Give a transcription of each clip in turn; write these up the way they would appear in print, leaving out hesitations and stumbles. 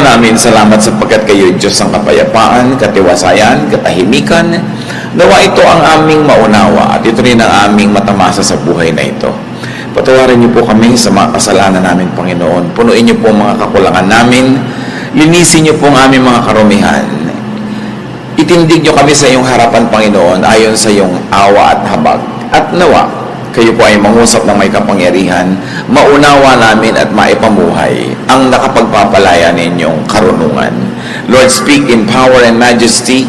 namin salamat sapagkat kayo Diyos ang kapayapaan, katiwasayan, katahimikan. Nawa ito ang aming maunawa at ito rin ang aming matamasa sa buhay na ito. Patawarin niyo po kami sa mga kasalanan namin, Panginoon. Punuin niyo po ang mga kakulangan namin. Linisin niyo po ang aming mga karumihan. Itindig niyo kami sa iyong harapan, Panginoon, ayon sa iyong awa at habag. At nawa, kayo po ay mangusap ng may kapangyarihan, maunawa namin at maipamuhay ang nakapagpapalaya ninyong karunungan. Lord, speak in power and majesty.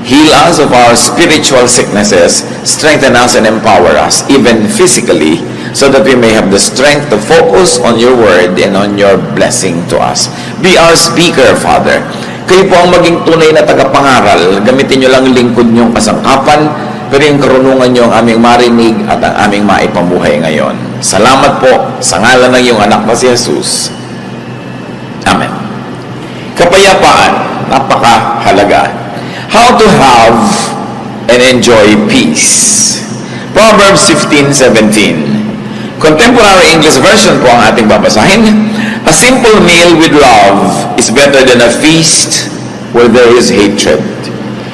Heal us of our spiritual sicknesses. Strengthen us and empower us, even physically, so that we may have the strength to focus on your word and on your blessing to us. Be our speaker, Father. Kayo po ang maging tunay na tagapangaral. Gamitin nyo lang lingkod nyong kasangkapan, pero yung karunungan nyo ang aming marinig at ang aming maipamuhay ngayon. Salamat po sa ngalan ng iyong anak na si Jesus. Amen. Kapayapaan, napakahalaga. How to have and enjoy peace. Proverbs 15:17. Contemporary English version po ang ating babasahin. A simple meal with love is better than a feast where there is hatred.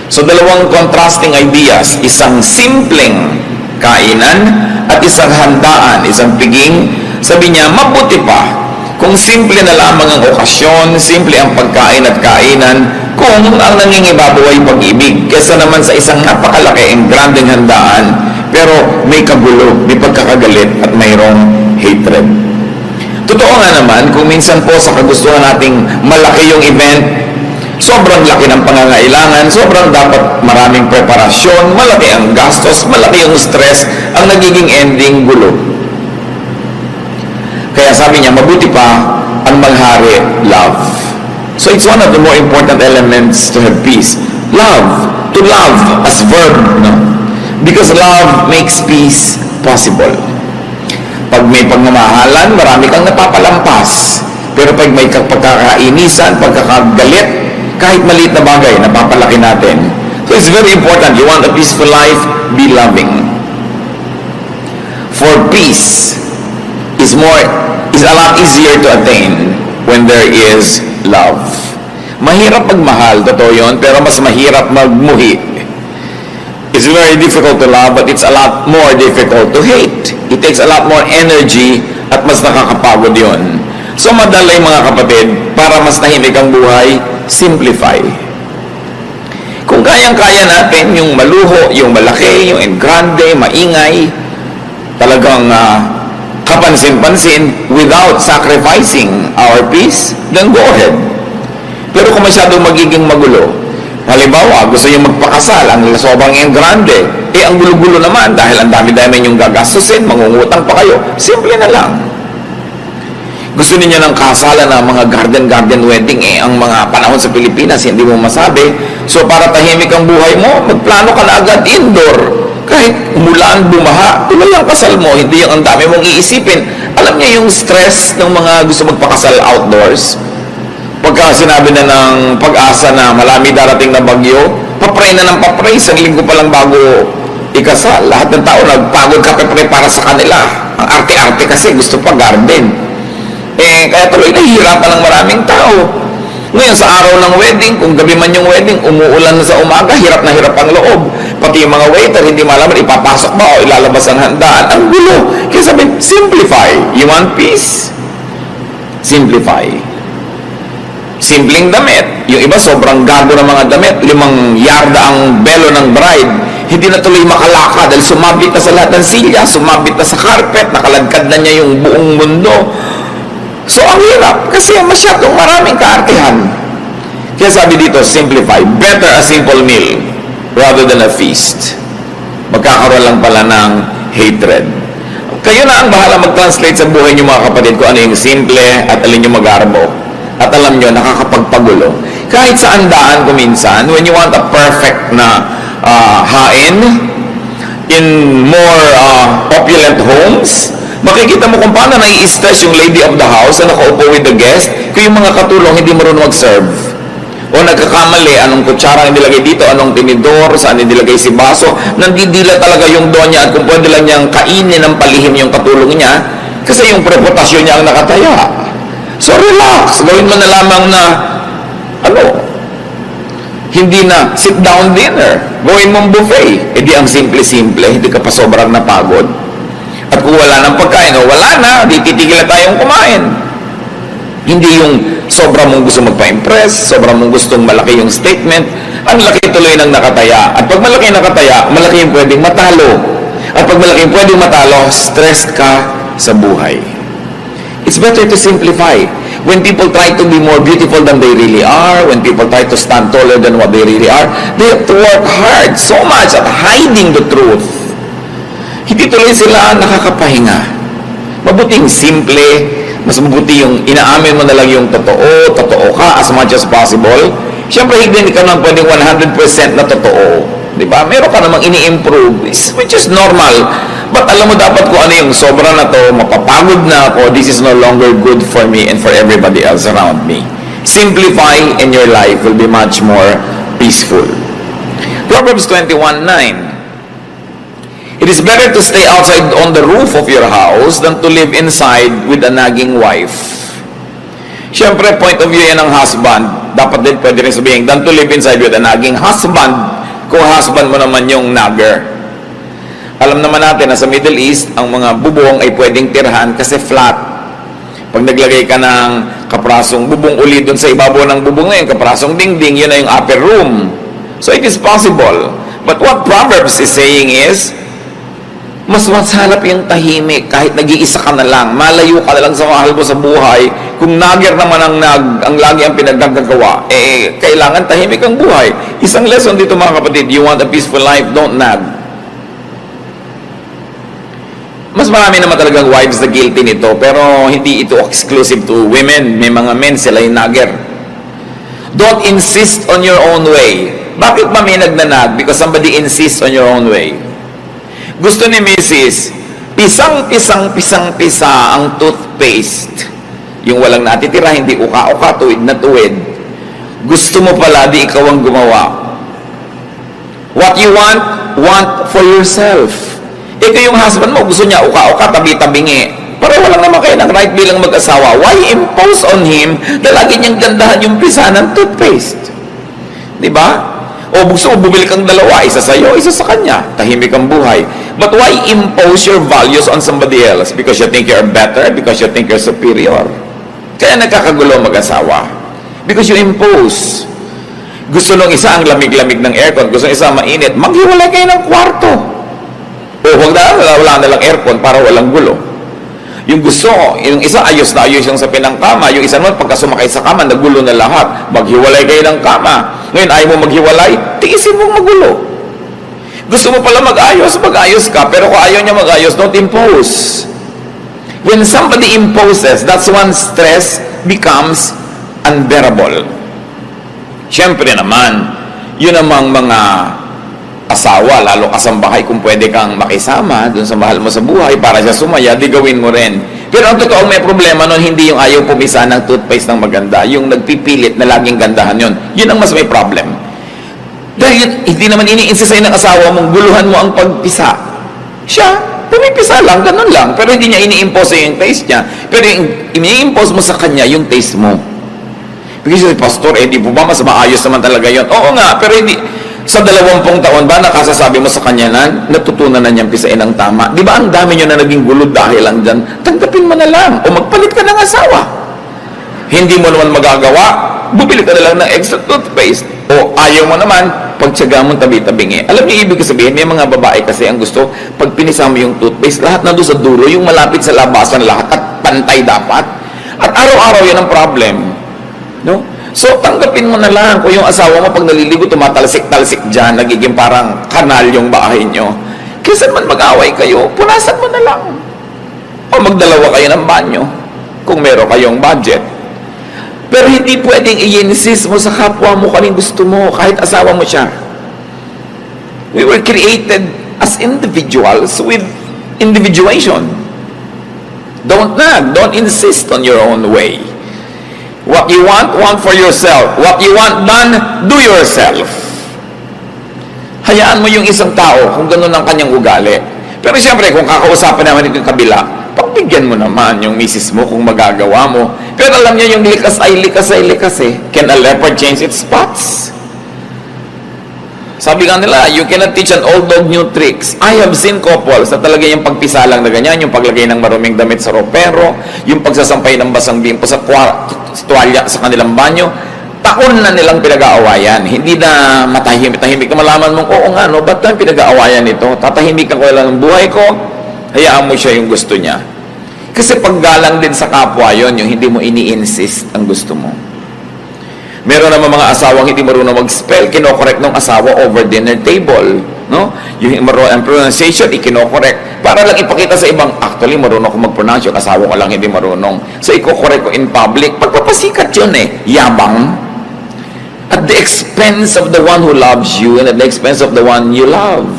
So dalawang contrasting ideas, isang simpleng kainan at isang handaan, isang piging. Sabi niya, mabuti pa kung simple na lamang ang okasyon, simple ang pagkain at kainan, kung ang nangingibabaw ay pag-ibig, kaysa naman sa isang napakalaki ang grandeng handaan, pero may kagulo, may pagkakagalit at mayroong hatred. Totoo nga naman, kung minsan po sa kagustuhan nating malaki yung event, sobrang laki ng pangangailangan, sobrang dapat maraming preparasyon, malaki ang gastos, malaki yung stress, ang nagiging ending gulo. Kaya sabi niya, mabuti pa ang maghari, love. So it's one of the more important elements to have peace. Love. To love as verb, no? Because love makes peace possible. Pag may pagmamahalan, marami kang napapalampas. Pero pag may pagkakainisan, pagkakagalit, kahit maliit na bagay, napapalaki natin. So it's very important. You want a peaceful life, be loving. For peace is a lot easier to attain when there is love. Mahirap magmahal, totoo yun, pero mas mahirap magmuhi. It's very difficult to love, but it's a lot more difficult to hate. It takes a lot more energy at mas nakakapagod yun. So madalay mga kapatid, para mas tahimik ang buhay, simplify. Kung kayang-kaya natin yung maluho, yung malaki, yung grande, maingay, talagang kapansin-pansin without sacrificing our peace, then go ahead. Pero kung masyadong magiging magulo, halimbawa, gusto nyo magpakasal, ang sobrang grande, ang gulo-gulo naman dahil ang dami-dami yung gagastusin, mangungutang pa kayo, simple na lang. Gusto niyo ng kasalan na mga garden wedding, ang mga panahon sa Pilipinas, hindi mo masabi. So para tahimik ang buhay mo, magplano ka na agad indoor. Kahit umulan, bumaha, tuloy ang kasal mo, hindi yung ang dami mong iisipin. Alam niyo yung stress ng mga gusto magpakasal outdoors? Pagka sinabi na ng Pag-asa na malami darating na bagyo, papray na ng papray, isang linggo pa lang bago ikasal. Lahat ng tao nagpagod kape-pre para sa kanila. Ang arte-arte kasi gusto pa garden. Kaya tuloy nahihirapan ng maraming tao. Ngayon sa araw ng wedding, kung gabi man yung wedding, umuulan na sa umaga, hirap na hirap ang loob. Pati yung mga waiter, hindi malaman ipapasok ba o ilalabas ang handaan. Ang gulo. Kaya sabi, simplify. You want peace? Simplify. Simpleng damit. Yung iba sobrang gago ng mga damit. 5 yarda ang belo ng bride. Hindi na tuloy makalakad dahil sumabit na sa lahat ng silya, sumabit na sa carpet, nakaladkad na niya yung buong mundo. So ang hirap kasi masyadong maraming kaartihan. Kaya sabi dito, simplify. Better a simple meal rather than a feast. Magkakaroon lang pala ng hatred. Kayo na ang bahala mag-translate sa buhay niyo mga kapatid kung ano yung simple at alin yung magarbo. At alam nyo, nakakapagpagulo. Kahit sa andaan kuminsan, when you want a perfect na hain in more opulent homes, makikita mo kung paano nai-stress yung lady of the house na nakaupo with the guest kung yung mga katulong hindi marunong mag-serve. O nagkakamali, anong kutsara ang nilagay dito, anong tinidor, saan nilagay si baso, nandidila talaga yung donya at kung pwede lang niyang kainin ng palihim yung katulong niya kasi yung reputasyon niya ang nakataya. So relax, gawin mo na lamang na Ano? Hindi na sit-down dinner. Gawin mong buffet. E di ang simple-simple, hindi ka pa sobrang napagod. At kung wala ng pagkain, o wala na, di titigil na tayong kumain. Hindi yung sobrang mong gusto magpa-impress, sobrang mong gustong malaki yung statement, ang laki tuloy ng nakataya. At pag malaki yung nakataya, malaki yung pwedeng matalo. At pag malaki yung pwedeng matalo, stressed ka sa buhay. It's better to simplify. When people try to be more beautiful than they really are, when people try to stand taller than what they really are, they have to work hard so much at hiding the truth. Hindi tuloy sila nakakapahinga. Mabuting simple, mas mabuti yung inaamin mo na lang yung totoo ka as much as possible. Siyempre, hindi ka naman pwedeng 100% na totoo. Diba? Meron ka namang ini-improve, which is normal. But alam mo dapat kung ano yung sobra na to, mapapagod na ako, this is no longer good for me and for everybody else around me. Simplify and your life will be much more peaceful. Proverbs 21:9. It is better to stay outside on the roof of your house than to live inside with a nagging wife. Siyempre, point of view yan ng husband. Dapat din pwede rin sabihin, than to live inside with a nagging husband, kung husband mo naman yung nagger. Alam naman natin na sa Middle East, ang mga bubong ay pwedeng tirhan kasi flat. Pag naglagay ka ng kaprasong bubong uli doon sa ibabaw ng bubong na yun, kaprasong dingding, yun na yung upper room. So it is possible. But what Proverbs is saying is, mas masalap yung tahimik kahit nag-iisa ka na lang, malayo ka na lang sa mahal mo sa buhay. Kung nagger naman ang lagi ang pinagkagawa, kailangan tahimik ang buhay. Isang lesson dito mga kapatid, you want a peaceful life, don't nag. Mas marami naman talagang wives na guilty nito, pero hindi ito exclusive to women. May mga men, sila yung nagger. Don't insist on your own way. Bakit ba may nagnanag? Because somebody insists on your own way. Gusto ni Mrs. pisang-pisa ang toothpaste. Yung walang natitira, hindi uka-uka, tuwid na tuwid. Gusto mo pala, di ikaw ang gumawa. What you want for yourself. Ito yung husband mo, gusto niya uka-uka, tabi-tabingi. Pareho lang naman kayo ng right bilang mag-asawa. Why impose on him na lagi niyang gandahan yung pisa ng toothpaste? Diba? O gusto mo bumili kang dalawa, isa sa'yo, isa sa kanya. Tahimik ang buhay. But why impose your values on somebody else? Because you think you're better? Because you think you're superior? Kaya nagkakagulo mag-asawa. Because you impose. Gusto nung isa ang lamig-lamig ng aircon, gusto nung isa mainit, maghiwalay kayo ng kwarto. O wag na, wala na lang aircon para walang gulo. Yung gusto, yung isa ayos na ayos yung sa pinangkama, yung isa naman pagka sumakay sa kama, nagulo na lahat. Maghiwalay kayo ng kama. Ngayon, ayaw mo maghiwalay, tiisin mong magulo. Gusto mo pala mag-ayos ka, pero kung ayaw niya mag-ayos, don't impose. When somebody imposes, that's when stress becomes unbearable. Siyempre naman, yun namang mga asawa, lalo kasambahay, kung pwede kang makisama dun sa mahal mo sa buhay para siya sumaya, di gawin mo rin. Pero ang totoo, may problema nun, hindi yung ayaw pumisa ng toothpaste ng maganda, yung nagpipilit na laging gandahan yun. Yun ang mas may problem. Dahil hindi naman ini-insist sa'yo ng asawa mong guluhan mo ang pagpisa. Siya, pumipisa lang, ganun lang. Pero hindi niya ini-impose sa'yo yung taste niya. Pero ini-impose mo sa kanya yung taste mo. Because pastor, di po ba mas maayos naman talaga yun? Oo nga, pero hindi. Sa 20 taon ba nakasasabi mo sa kanya na natutunan na niyang pisain ang tama? Di ba ang dami niyo na naging gulo dahil lang dyan? Tanggapin mo na lang o magpalit ka ng asawa. Hindi mo naman magagawa, bubili ka na lang ng extra toothpaste. O ayaw mo naman, pagtsaga mo tabi-tabingi. Alam niyo ibig sabihin, may mga babae kasi ang gusto, pag pinisa mo yung toothpaste, lahat na doon sa dulo, yung malapit sa labasan lahat at pantay dapat. At araw-araw yan ang problem. No? So, tanggapin mo na lang kung yung asawa mo pag naliligo, tumatalsik-talsik dyan, nagiging parang kanal yung bahay nyo. Kaysa man mag-away kayo, punasan mo na lang. O magdalawa kayo ng banyo kung meron kayong budget. Pero hindi pwedeng i-insist mo sa kapwa mo kaning gusto mo, kahit asawa mo siya. We were created as individuals with individuation. Don't nag, don't insist on your own way. What you want for yourself. What you want done, do yourself. Hayaan mo yung isang tao kung ganun ang kanyang ugali. Pero siyempre, kung kakausapin naman ito yung kabila, pagbigyan mo naman yung misis mo kung magagawa mo. Pero alam niya yung likas eh. Can a leopard change its spots? Sabi nga nila, you cannot teach an old dog new tricks. I have seen couples na talaga yung pagpisalang na ganyan, yung paglagay ng maruming damit sa ropero, yung pagsasampay ng basang bimpo sa tuwalya sa kanilang banyo, taon na nilang pinag-aawayan. Hindi na matahimik na malaman mong, oo nga, no, ba't tayo pinag-aawayan ito? Tatahimikan ko lang ng buhay ko, hayaan mo siya yung gusto niya. Kasi paggalang din sa kapwa yon, yung hindi mo ini-insist ang gusto mo. Meron naman mga asawang hindi marunong mag-spell, kinokorek ng asawa over dinner table, no? Yung ang pronunciation, ikinokorek para lang ipakita sa ibang, actually marunong ako mag-pronounce, yung asawa ko lang hindi marunong. So ikokorek ko in public, pagpapasikat yun yabang. At the expense of the one who loves you and at the expense of the one you love.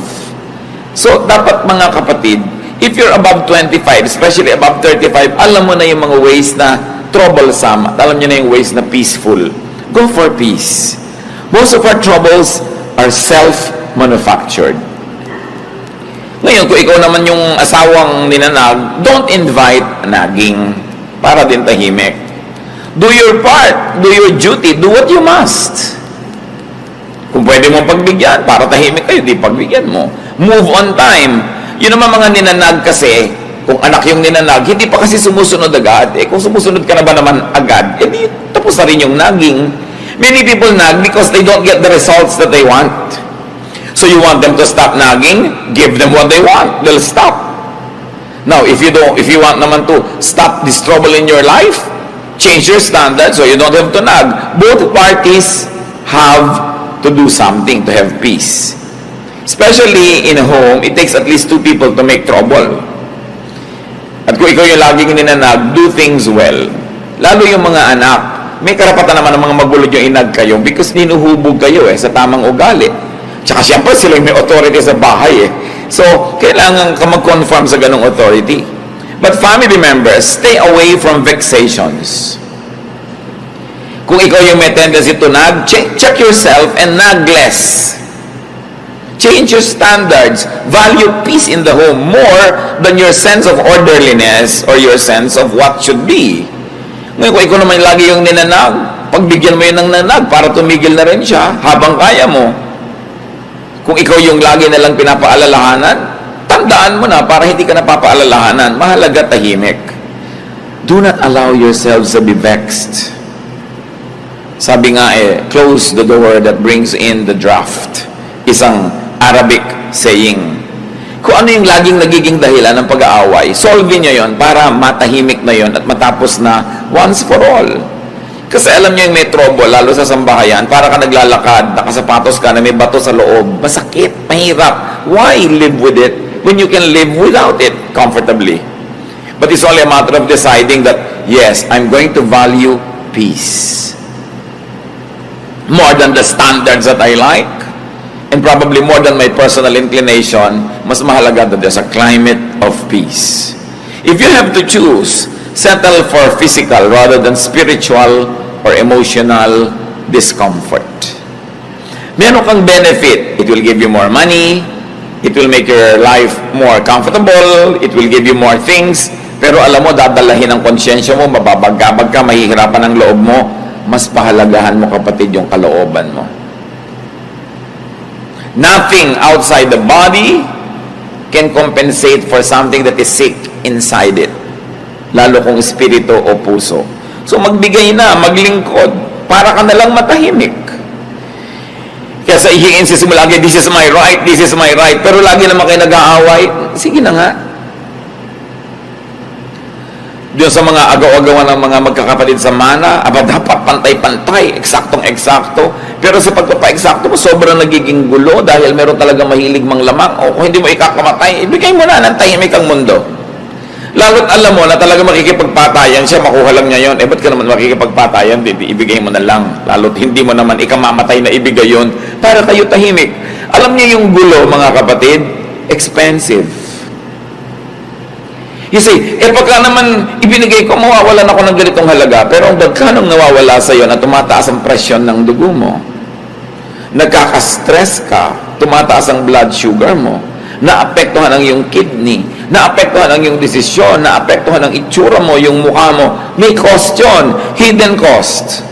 So dapat mga kapatid, if you're above 25, especially above 35, alam mo na yung mga ways na troublesome, at alam nyo na yung ways na peaceful. Go for peace. Most of our troubles are self-manufactured. Ngayon, kung ikaw naman yung asawang ninanag, don't invite nagging para din tahimik. Do your part. Do your duty. Do what you must. Kung pwede mong pagbigyan, para tahimik kayo, di pagbigyan mo. Move on time. Yun naman mga ninanag kasi, kung anak yung ninanag, hindi pa kasi sumusunod agad. Kung sumusunod ka na ba naman agad, di tapos na rin yung nagging. Many people nag because they don't get the results that they want. So you want them to stop nagging, give them what they want. They'll stop. Now, if you want naman to stop this trouble in your life, change your standards so you don't have to nag. Both parties have to do something to have peace. Especially in a home, it takes at least 2 people to make trouble. At kung ikaw yung laging ninanag, do things well. Lalo yung mga anak, may karapatan naman ng mga magulod yung inag kayo because ninuhubog kayo sa tamang ugali. Tsaka siyempre sila may authority sa bahay So, kailangan ka mag-conform sa ganong authority. But family members, stay away from vexations. Kung ikaw yung may tendency to nag, check yourself and nag less. Change your standards. Value peace in the home more than your sense of orderliness or your sense of what should be. Ngayon, kung ikaw naman lagi yung ninanag, pagbigyan mo yun ng nanag para tumigil na rin siya habang kaya mo. Kung ikaw yung lagi nalang pinapaalalahanan, tandaan mo na para hindi ka napapaalalahanan. Mahalaga tahimik. Do not allow yourselves to be vexed. Sabi nga close the door that brings in the draft. Isang Arabic saying. Kung ano yung laging nagiging dahilan ng pag-aaway, solve nyo yon para matahimik na yon at matapos na once for all. Kasi alam nyo yung may trouble, lalo sa sambahayan, para ka naglalakad, nakasapatos ka na may bato sa loob. Masakit, mahirap. Why live with it when you can live without it comfortably? But it's only a matter of deciding that, yes, I'm going to value peace. More than the standards that I like, and probably more than my personal inclination, mas mahalaga that there's a climate of peace. If you have to choose, settle for physical rather than spiritual or emotional discomfort. Meron kang benefit. It will give you more money. It will make your life more comfortable. It will give you more things. Pero alam mo, dadalahin ang konsyensya mo, mababagabag ka, mahihirapan ang loob mo. Mas pahalagahan mo, kapatid, yung kalooban mo. Nothing outside the body can compensate for something that is sick inside it. Lalo kung espiritu o puso. So magbigay na, maglingkod, para ka nalang matahimik. Kaya sa i-insist mo lagi, this is my right, this is my right. Pero lagi naman kayo nag-aaway, sige na nga. Doon sa mga agaw-agawan ng mga magkakapatid sa mana, dapat pantay-pantay, eksaktong-eksakto. Pero sa pagpapa-eksakto mo, sobrang nagiging gulo dahil meron talaga mahilig mang lamang. O kung hindi mo ikakamatay, ibigay mo na ng tahimik ang mundo. Lalo't alam mo na talaga makikipagpatayan siya, makuha lang niya yun. Ba't ka naman makikipagpatayan? Ibigay mo na lang. Lalo't hindi mo naman ikamamatay na ibigay yun para kayo tahimik. Alam niyo yung gulo, mga kapatid, expensive. You see, pagka naman ibinigay ko, mawawalan ako ng ganitong halaga, pero ang dagkanong nawawala sa iyo na tumataas ang presyon ng dugo mo, nagkaka-stress ka, tumataas ang blood sugar mo, naapektuhan ang iyong kidney, naapektuhan ang iyong desisyon, naapektuhan ang itsura mo, yung mukha mo. May cost yun, hidden cost.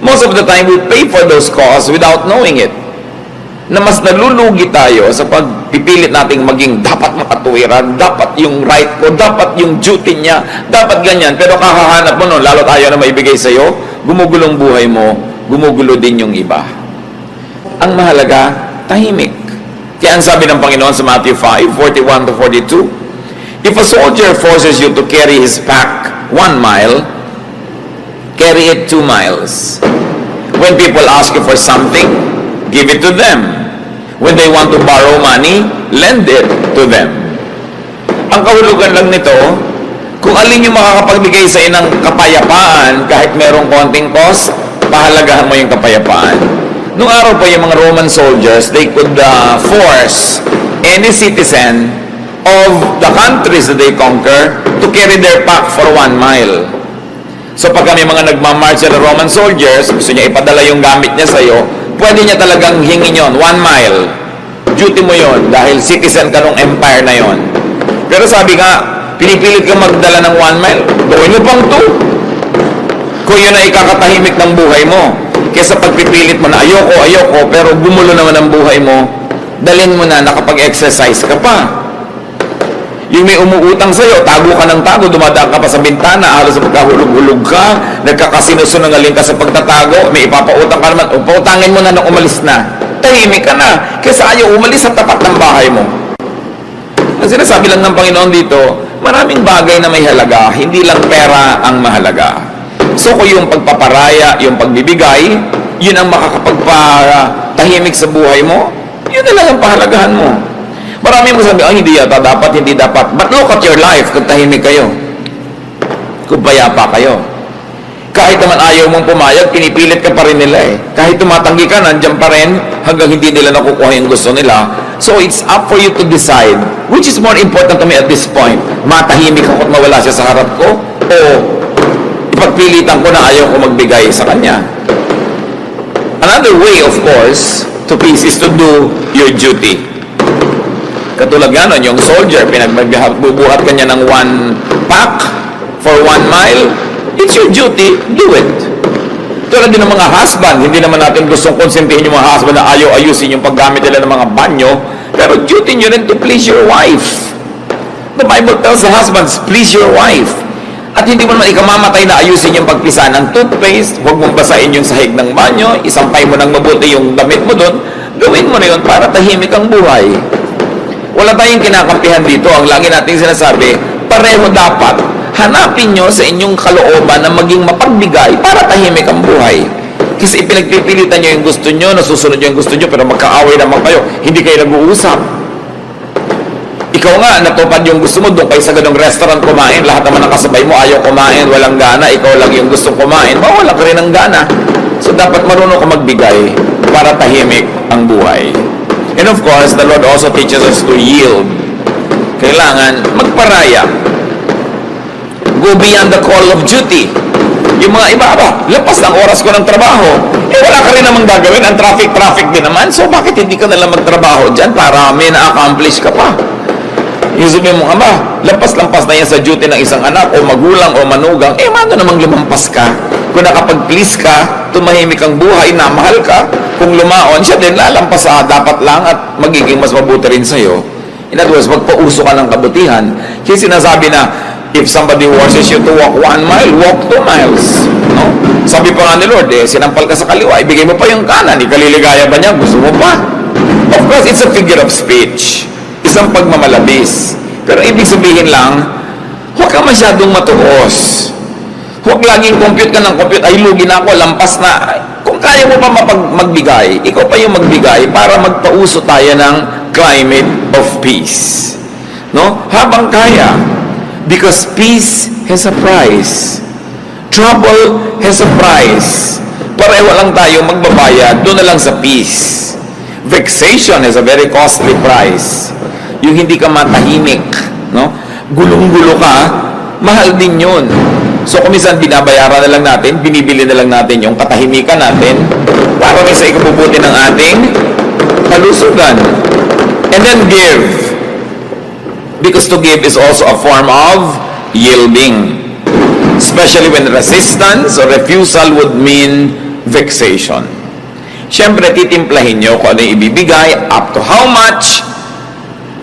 Most of the time, we pay for those costs without knowing it. Na mas nalulugi tayo sa pagpipilit nating maging dapat makatuwiran, dapat yung right ko, dapat yung duty niya, dapat ganyan. Pero kakahanap mo nun, lalo tayo na maibigay sa'yo, gumugulong buhay mo, gumugulo din yung iba. Ang mahalaga, tahimik. Kaya ang sabi ng Panginoon sa Matthew 5:41 to 42, if a soldier forces you to carry his pack 1 mile, carry it 2 miles. When people ask you for something, give it to them. When they want to borrow money, lend it to them. Ang kahulugan lang nito, kung alin yung makakapagbigay sa inang kapayapaan, kahit merong konting cost, pahalagahan mo yung kapayapaan. Noong araw po yung mga Roman soldiers, they could force any citizen of the countries that they conquer to carry their pack for 1 mile. So pag may mga nagmamarch na Roman soldiers, gusto niya ipadala yung gamit niya sa'yo, pwede niya talagang hingin yon 1 mile. Duty mo yon dahil citizen ka ng empire na yon. Pero sabi nga, pinipilit ka magdala ng 1 mile, gawin mo pang 2. Kung yun ay ikakatahimik ng buhay mo, kesa pagpipilit mo na ayoko, pero gumulo naman ang buhay mo, dalhin mo na nakapag-exercise ka pa. Yung may umuutang sa'yo, tago ka ng tago, dumadaan ka pa sa bintana, halos sa pagkahulog-hulog ka, nagkakasinusunungaling ka sa pagtatago, may ipapautang ka naman, pautangin mo na nang umalis na. Tahimik ka na, kesa ayaw umalis sa tapat ng bahay mo. Ang sinasabi lang ng Panginoon dito, maraming bagay na may halaga, hindi lang pera ang mahalaga. So kung yung pagpaparaya, yung pagbibigay, yun ang makakapagpatahimik sa buhay mo, yun na lang ang pahalagahan mo. Marami mo sabi, hindi yata dapat, hindi dapat. But look at your life kung tahimik kayo. Kung payapa kayo. Kahit naman ayaw mong pumayag, pinipilit ka pa rin nila eh. Kahit tumatanggi ka, nandyan pa rin hanggang hindi nila nakukuha yung gusto nila. So it's up for you to decide which is more important to me at this point. Matahimik ako at mawala siya sa harap ko o ipagpilitan ko na ayaw ko magbigay sa kanya. Another way, of course, to peace is to do your duty. Katulad ganon, yung soldier, pinagbubuhat kanya ng 1 pack for 1 mile, it's your duty, do it. Tulad din ng mga husband, hindi naman natin gustong konsintihin yung mga husband na ayaw ayusin yung paggamit nila ng mga banyo, pero duty nyo rin to please your wife. The Bible tells the husbands, please your wife. At hindi mo naman ikamamatay na ayusin yung pagpisa ng toothpaste, huwag mong basahin yung sahig ng banyo, isampay mo ng mabuti yung damit mo doon, gawin mo na yun para tahimik ang buhay. Wala tayong kinakampihan dito. Ang lagi nating sinasabi, pareho dapat. Hanapin nyo sa inyong kalooban na maging mapagbigay para tahimik ang buhay. Kasi ipinagpipilitan nyo yung gusto nyo, nasusunod nyo yung gusto nyo, pero magkaaway naman kayo. Hindi kayo nag-uusap. Ikaw nga, natupad yung gusto mo, doon kayo sa ganong restaurant kumain, lahat naman ng kasabay mo ayaw kumain, walang gana, ikaw lang yung gusto kumain, mawala ka rin ng gana. So dapat marunong ka magbigay para tahimik ang buhay. And of course, the Lord also teaches us to yield. Kailangan magparaya. Go beyond the call of duty. Yung mga iba, lapas ng oras ko ng trabaho. Wala ka rin namang gagawin. Ang traffic din naman. So, bakit hindi ka nalang magtrabaho dyan para may na-accomplish ka pa? Yung sabihin mo, lampas-lampas na yan sa duty ng isang anak o magulang o manugang. Mano namang lumampas ka? Kung nakapag-please ka, tumahimik ang buhay, na mahal ka, kung lumaon, siya din lalampas sa dapat lang at magiging mas mabuti rin sa'yo. In other words, magpauso ka ng kabutihan. Kasi sinasabi na, if somebody forces you to walk 1 mile, walk 2 miles. No? Sabi pa nga ni Lord, sinampal ka sa kaliwa, ibigay mo pa yung kanan, ikaliligaya ba niya? Gusto mo pa? Of course, it's a figure of speech. Isang pagmamalabis. Pero ibig sabihin lang, huwag ka masyadong matuos. Huwag laging compute ka ng compute, ay lugi na ako, lampas na. Kung kaya mo pa magbigay, ikaw pa yung magbigay para magpauso tayo ng climate of peace. No? Habang kaya. Because peace has a price. Trouble has a price. Pareho lang tayo magbabayad, doon na lang sa peace. Vexation has a very costly price. Yung hindi ka matahimik, no? Gulong-gulo ka, mahal din yun. So, kung minsan binabayaran na lang natin, binibili na lang natin yung katahimikan natin para rin sa ikabubuti ng ating kalusugan. And then give. Because to give is also a form of yielding. Especially when resistance or refusal would mean vexation. Siyempre, titimplahin nyo kung ano yung ibibigay, up to how much.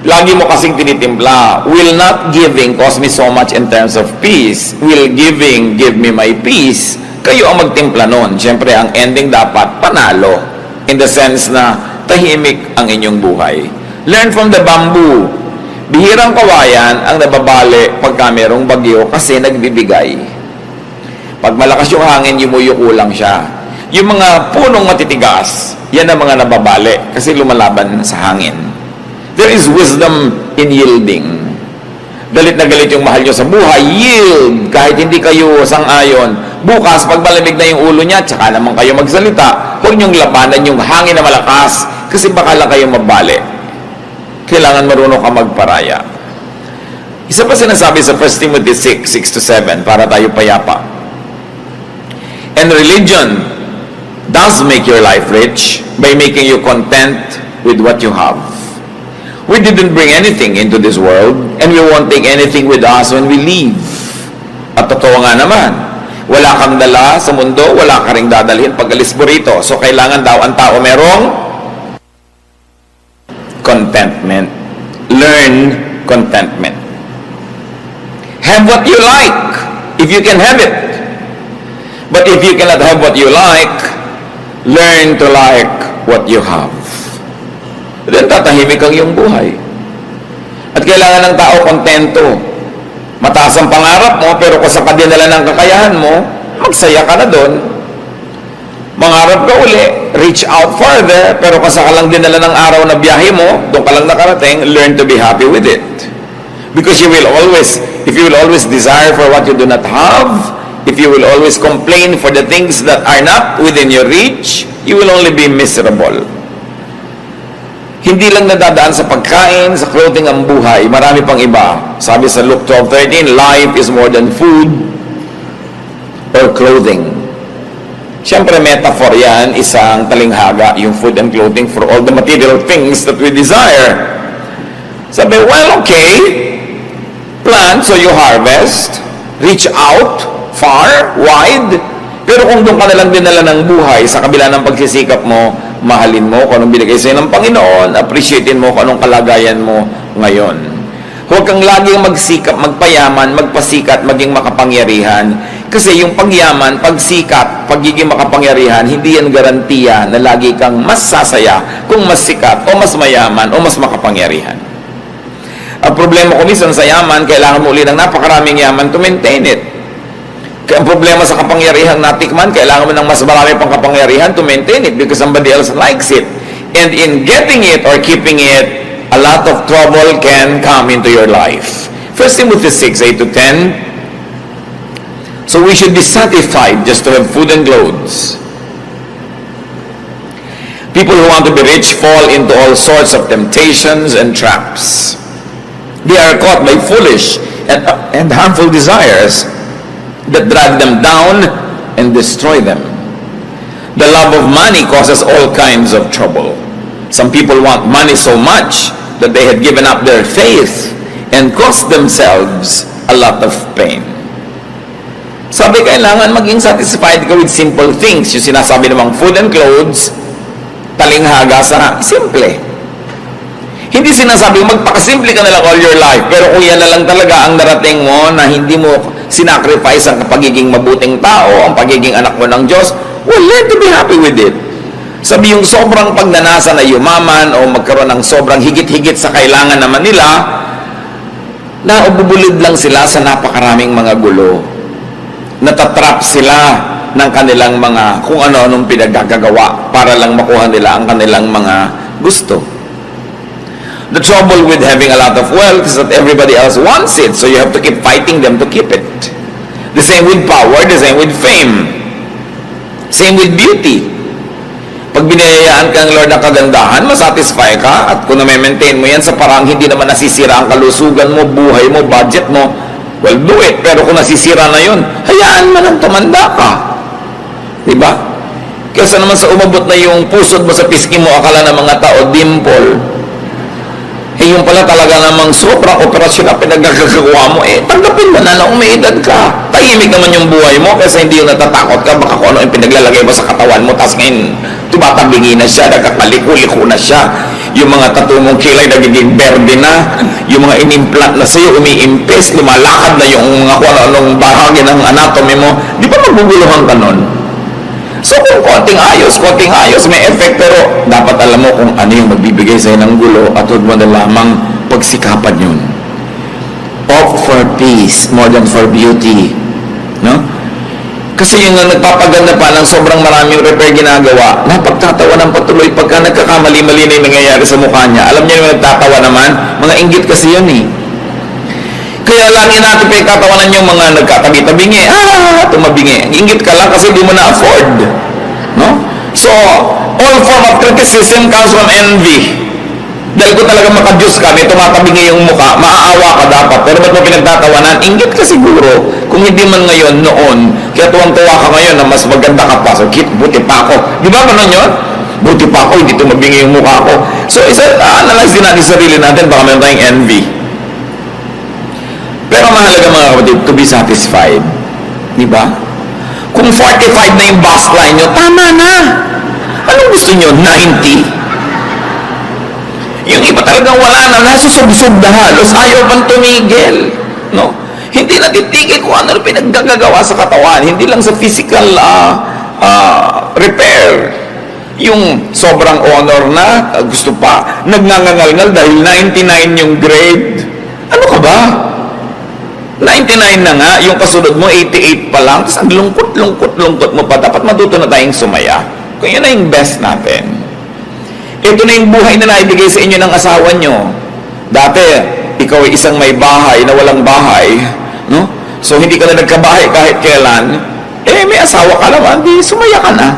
Lagi mo kasing tinitimpla. Will not giving cause me so much in terms of peace? Will giving give me my peace? Kayo ang magtimpla nun. Siyempre, ang ending dapat panalo. In the sense na tahimik ang inyong buhay. Learn from the bamboo. Bihirang kawayan ang nababali pagka merong bagyo kasi nagbibigay. Pag malakas yung hangin, yumuyuko lang siya. Yung mga punong matitigas, yan ang mga nababali kasi lumalaban sa hangin. There is wisdom in yielding. Galit na galit yung mahal nyo sa buhay, yield kahit hindi kayo sang-ayon. Bukas, pag malamig na yung ulo niya, tsaka naman kayo magsalita, huwag nyong labanan yung hangin na malakas kasi baka lang kayo mabali. Kailangan marunong ka magparaya. Isa pa sinasabi sa 1 Timothy 6:6-7 para tayo payapa. And religion does make your life rich by making you content with what you have. We didn't bring anything into this world and we won't take anything with us when we leave. At totoo nga naman, wala kang dala sa mundo, wala ka ring dadalhin pag alis mo rito. So kailangan daw ang tao merong contentment. Learn contentment. Have what you like if you can have it. But if you cannot have what you like, learn to like what you have. Then tatahimik ang iyong buhay. At kailangan ng tao kontento. Mataas ang pangarap mo, pero kung sa kadinala ng kakayahan mo, magsaya ka na doon. Mangarap ka uli, reach out further, pero kung sa ka lang dinala ng araw na biyahe mo, doon ka lang nakarating, learn to be happy with it. Because you will always, if you will always desire for what you do not have, if you will always complain for the things that are not within your reach, you will only be miserable. Hindi lang nadadaan sa pagkain, sa clothing ang buhay, marami pang iba. Sabi sa Luke 12:13, life is more than food or clothing. Siyempre, metaphor yan, isang talinghaga, yung food and clothing for all the material things that we desire. Sabi, well, okay, plant so you harvest, reach out, far, wide, pero kung doon ka nalang dinala ng buhay, sa kabila ng pagsisikap mo, mahalin mo kung anong binigay sa'yo ng Panginoon, appreciatein mo kung anong kalagayan mo ngayon. Huwag kang laging magsikap, magpayaman, magpasikat, maging makapangyarihan. Kasi yung pagyaman, pagsikat, pagiging makapangyarihan, hindi yan garantiya na lagi kang mas sasaya kung mas sikat, o mas mayaman, o mas makapangyarihan. Ang problema ko minsan sa yaman, kailangan mo uli ng napakaraming yaman to maintain it. Ang problema sa kapangyarihang natikman, kailangan mo ng mas marami pang kapangyarihan to maintain it because somebody else likes it. And in getting it or keeping it, a lot of trouble can come into your life. 1 Timothy 6:8-10. So we should be satisfied just to have food and clothes. People who want to be rich fall into all sorts of temptations and traps. They are caught by foolish and harmful desires that drag them down and destroy them. The love of money causes all kinds of trouble. Some people want money so much that they had given up their faith and caused themselves a lot of pain. Sabi, kailangan maging satisfied ka with simple things. Yung sinasabi namang food and clothes, talinghaga sa simple. Hindi sinasabi, magpakasimple ka na lang all your life, pero kung yan na lang talaga ang narating mo na hindi mo sinacrifice ang pagiging mabuting tao, ang pagiging anak mo ng Diyos, well, learn to be happy with it. Sabi, yung sobrang pagnanasa na yumaman o magkaroon ng sobrang higit-higit sa kailangan naman nila, naububulid lang sila sa napakaraming mga gulo. Natatrap sila ng kanilang mga kung ano-anong pinaggagawa para lang makuha nila ang kanilang mga gusto. The trouble with having a lot of wealth is that everybody else wants it, so you have to keep fighting them to keep it. The same with power, the same with fame. Same with beauty. Pag binayayaan ka ng Lord ng kagandahan, masatisfy ka, at kung na-maintain mo yan sa parang hindi naman nasisira ang kalusugan mo, buhay mo, budget mo, well, do it. Pero kung nasisira na yun, hayaan mo nang tumanda ka. Diba? Kesa naman sa umabot na yung pusod mo sa pisngi mo, akala ng mga tao, dimple. Eh yung pala talaga namang sobrang operasyon na pinagkakagawa mo, tanggapin mo na may edad ka. Tahimik naman yung buhay mo kasi hindi yung natatakot ka, baka kung ano yung pinaglalagay mo sa katawan mo, tapos ngayon tumatabingi na siya, nagkakaliko-liko na siya. Yung mga tattoo mong kilay nagiging berde na, yung mga inimplant na sa'yo, umiimpis, lumalakad na yung mga kung anong bahagi ng anatomy mo, di ba maguguluhan ka nun? So kung konting ayos, may effect, pero dapat alam mo kung ano yung magbibigay sa'yo ng gulo at huwag mo na lamang pagsikapan yun. Opt for peace more than for beauty. No? Kasi yung nagpapaganda pa ng sobrang maraming repair ginagawa, napagtatawa ng patuloy pagka nagkakamali-mali na yung nangyayari sa mukha niya. Alam niyo yung nagtatawa naman, mga inggit kasi yun eh. Kaya lagi natin pinagtatawanan yung mga nagkatabi-tabingi. Tumabingi. Ingit ka lang kasi di mo na-afford. No? So, all form of criticism comes from envy. Dahil kung talaga maka-Diyos ka, may tumatabingi yung mukha, maaawa ka dapat. Pero ba't mo pinagtatawanan? Inggit ka siguro. Kung hindi man ngayon, noon, kaya tuwang-tuwa ka ngayon na mas maganda ka pa. So, buti pa ako. Di ba ganun yun? Buti pa ako, hindi tumabingi yung mukha ko. So, analyze din natin sarili natin, baka meron tayong envy. Pero mahalaga mga kapatid, to be satisfied. Di ba? Kung 45 na yung bust line nyo, tama na. Anong gusto nyo? 90? Yung iba talagang wala na, nasusubsub na halos, ayaw pang tumigil. No? Hindi na titigil kung ano pinaggagawa sa katawan. Hindi lang sa physical repair. Yung sobrang honor na, gusto pa, nagngangangalngal dahil 99 yung grade. Ano ka ba? 99 na nga, yung kasunod mo, 88 pa lang, tapos ang lungkot mo pa, dapat matuto na tayong sumaya. Kung yun na yung best natin. Ito na yung buhay na naibigay sa inyo ng asawa nyo. Dati, ikaw ay isang may bahay na walang bahay, no? So, hindi ka na nagkabahay kahit kailan, may asawa ka naman, di sumaya ka na.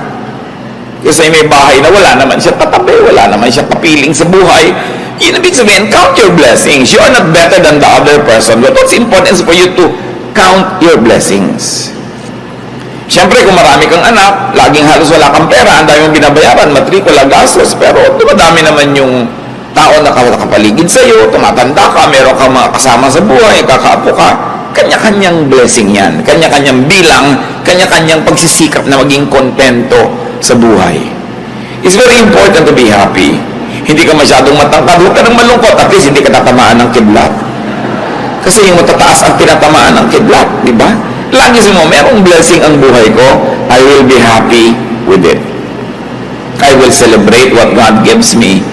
Kasi may bahay na wala naman siya katabi, wala naman siya kapiling sa buhay. Yun ibig sabihin, count your blessings. You are not better than the other person. But what's important is for you to count your blessings. Siyempre, kung marami kang anak, laging halos wala kang pera, ang dami mong binabayaran, matrikula, gastos, pero dumadami naman yung tao na nakapaligid sa'yo, tumatanda ka, meron kang mga kasama sa buhay, kakaapo ka, kanya-kanyang blessing yan, kanya-kanyang bilang, kanya-kanyang pagsisikap na maging kontento sa buhay. It's very important to be happy. Hindi ka masyadong matangkad, huwag ka nang malungkot, at least hindi ka tatamaan ng kidlat. Kasi yung matataas ang tinatamaan ng kidlat, di ba? Lagi mo, merong blessing ang buhay ko, I will be happy with it. I will celebrate what God gives me.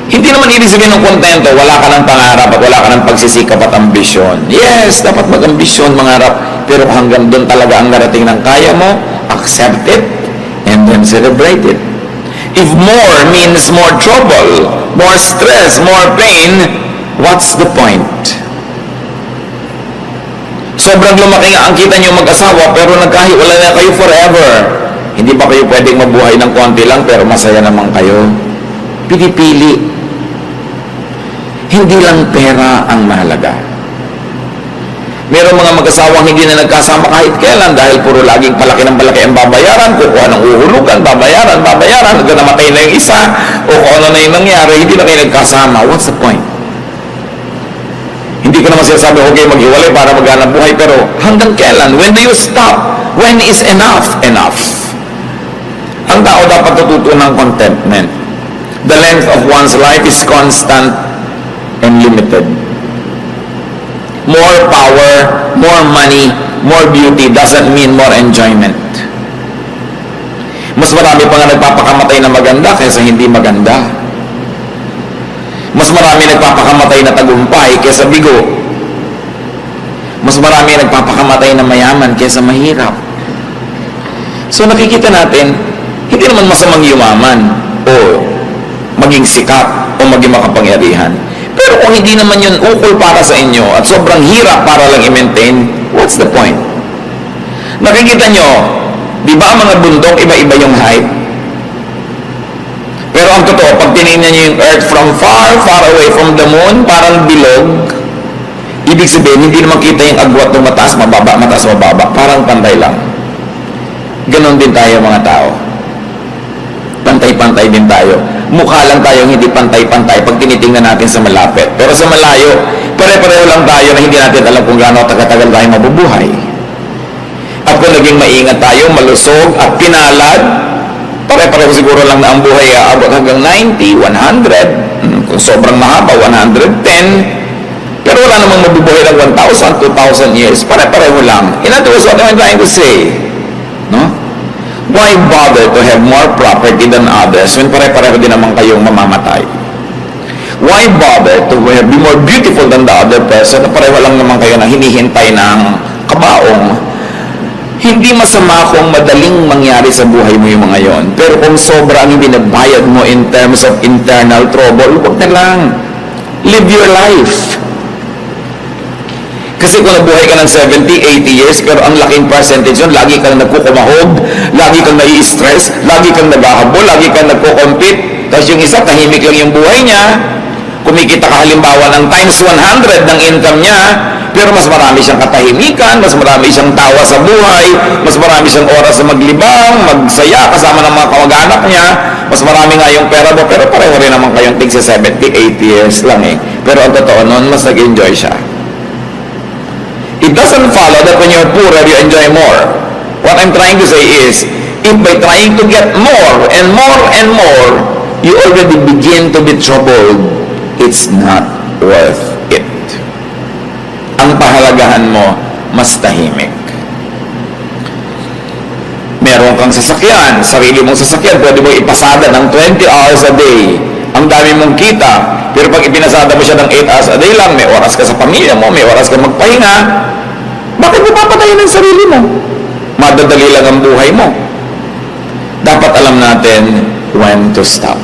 Hindi naman ibig sabihin ng kontento, wala ka ng pangarap at wala ka ng pagsisikap at ambisyon. Yes, dapat mag-ambisyon, mangarap, pero hanggang doon talaga ang narating ng kaya mo, accept it, and then celebrate it. If more means more trouble, more stress, more pain, what's the point? Sobrang lumaki nga ang kita nyo mag-asawa pero nagkahiwalay na kayo forever. Hindi ba kayo pwedeng mabuhay ng konti lang pero masaya naman kayo? Pili-pili. Hindi lang pera ang mahalaga. Meron mga mag-asawang hindi na nagkasama kahit kailan dahil puro laging palaki ng palaki ang babayaran, kukuha ng uhulugan, babayaran, hanggang namatay na yung isa, o kung ano na yung nangyari, hindi na kayo nagkasama. What's the point? Hindi ko naman sinasabi, huwag kayo maghiwalay para maghanap buhay, pero hanggang kailan? When do you stop? When is enough enough? Ang tao dapat natuto ng contentment. The length of one's life is constant and limited. More power, more money, more beauty doesn't mean more enjoyment. Mas marami pa nga nagpapakamatay na maganda kaysa hindi maganda. Mas marami nagpapakamatay na tagumpay kaysa bigo. Mas marami nagpapakamatay na mayaman kaysa mahirap. So nakikita natin, hindi naman masamang yumaman o maging sikat o maging makapangyarihan. Pero kung hindi naman yun ukol para sa inyo at sobrang hirap para lang i-maintain, what's the point? Nakikita nyo, di ba ang mga bundok, iba-iba yung height? Pero ang totoo, pag tinignan nyo yung earth from far, far away from the moon, parang bilog, ibig sabihin, hindi naman kita yung agwat ng mataas, mababa, parang pantay lang. Ganon din tayo mga tao. Pantay-pantay din tayo. mukha lang tayong hindi pantay-pantay pag tinitingnan natin sa malapit. Pero sa malayo, pare-pareho lang tayo na hindi natin alam kung gaano katagal tayo mabubuhay. At kung naging maingat tayo, malusog at pinalad, pare-pareho siguro lang na ang buhay aabot hanggang 90, 100, kung sobrang mahaba, 110, pero wala namang mabubuhay ng 1,000, 2,000 years. Pare-pareho lang. In other words, what am I trying to say? No? Why bother to have more property than others when pare-pareho din naman kayong mamamatay? Why bother to be more beautiful than the other person na pareho lang naman kayo na hinihintay ng kabaong? Hindi masama kung madaling mangyari sa buhay mo yung mga yon. Pero kung sobra ang binabayad mo in terms of internal trouble, huwag na lang. Live your life. Kasi kung nabuhay ka ng 70, 80 years, pero ang laking percentage yun, lagi kang nagkukumahog, lagi kang nai-stress, lagi kang naghahabol, lagi kang nagkukompete, tapos yung isa, tahimik lang yung buhay niya, kumikita ka halimbawa ng times 100 ng income niya, pero mas marami siyang katahimikan, mas marami siyang tawa sa buhay, mas marami siyang oras sa maglibang, magsaya, kasama ng mga kamag-anak niya, mas marami nga yung pera mo, pero pareho rin naman kayong tig sa 70, 80 years lang eh. Pero ang totoo nun, mas nag-enjoy siya. It doesn't follow that when you're poorer, you enjoy more. What I'm trying to say is, if by trying to get more and more and more, you already begin to be troubled, it's not worth it. Ang pahalagahan mo, mas tahimik. Meron kang sasakyan, sarili mong sasakyan, pwede mo ipasada ng 20 hours a day. Ang dami mong kita, pero pag ipinasada mo siya ng 8 hours a day lang, may oras ka sa pamilya mo, may oras ka magpahinga, bakit mo papatayin ang sarili mo? Madadali lang ang buhay mo. Dapat alam natin when to stop.